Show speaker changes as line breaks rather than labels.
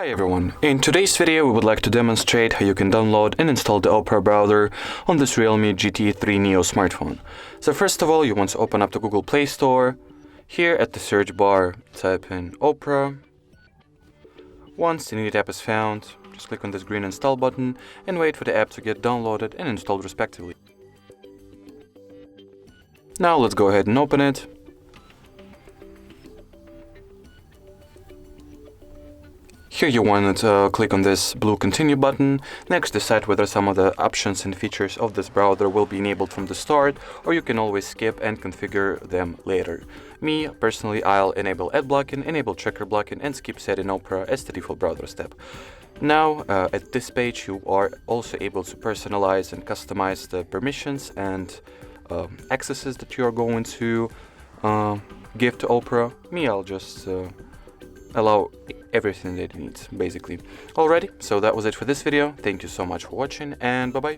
Hi everyone, in today's video we would like to demonstrate how you can download and install the Opera browser on this Realme GT Neo smartphone. So first of all, you want to open up the Google Play Store. Here at the search bar, type in Opera. Once the needed app is found, just click on this green install button and wait for the app to get downloaded and installed respectively. Now let's go ahead and open it. Here you want to click on this blue continue button. Next, decide whether some of the options and features of this browser will be enabled from the start, or you can always skip and configure them later. Me, personally, I'll enable ad blocking, enable checker blocking, and skip setting Opera as the default browser step. Now, at this page, you are also able to personalize and customize the permissions and accesses that you are going to give to Opera. Me, I'll just allow everything that it needs, basically. Alrighty, so that was it for this video. Thank you so much for watching, and bye-bye.